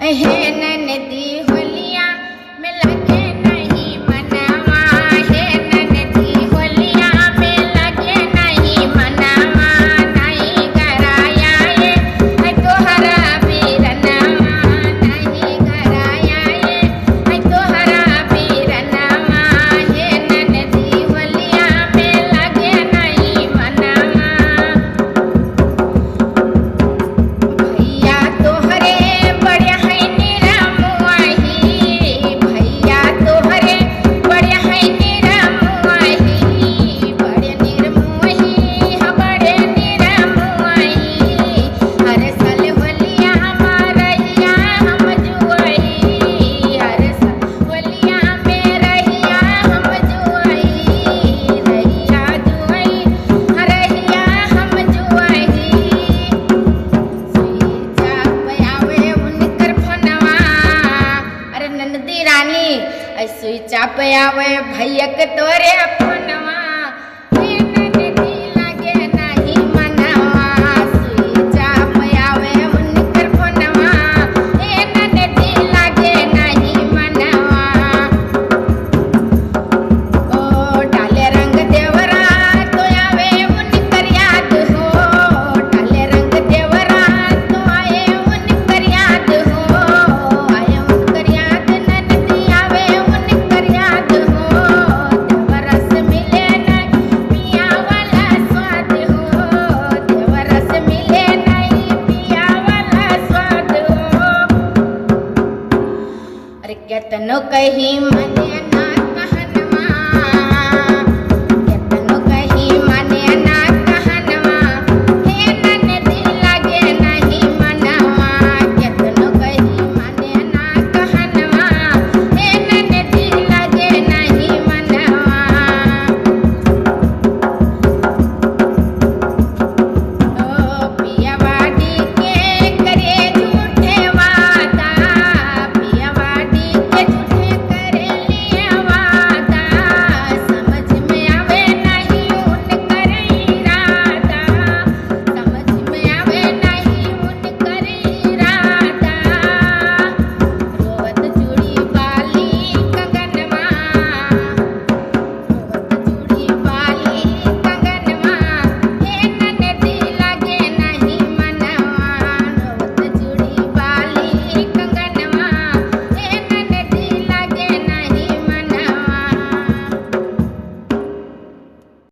हे ननदी होलिया में लगे नहीं मनावा, हे ननदी होलिया में लगे नहीं मनावा, नहीं कराया ये तोहरा बीरनावा, नहीं कराया ये तोहरा बीरनावा, हे ननदी होलिया में लगे नहीं मनावा। भैया तोहरे बढ़िया है निरमुआही, भैया तोहरे बढ़िया है निरमुआही, बड़े निर्मोही बड़े निरमुआही, हर साल होलिया रहिया हम जुआई, हर साल होलिया में रहिया हम जुआई, रहिया जुआई रहिया हम जुआई। सुईचा पयावे उनकर फोनवा, अरे नंदी रानी सुईचा पयावे भैया के तोरे फोनवा, हे ननदी लगे नहीं मनावा, सुईचा पयावे उनकर फोनवा, हे ननदी लगे नहीं मनावा। ओ डाले रंग देवरा तो आवे उनकर याद हो, डाले रंग देवरा तो आए उनकर याद हो, आए उनकर याद ननदी आवे उनकर याद हो, देवरा से मिले नहीं पिया वाला स्वाद हो, देवरा से मिले नहीं पिया वाला स्वाद हो। अरे केतनो कहीं मने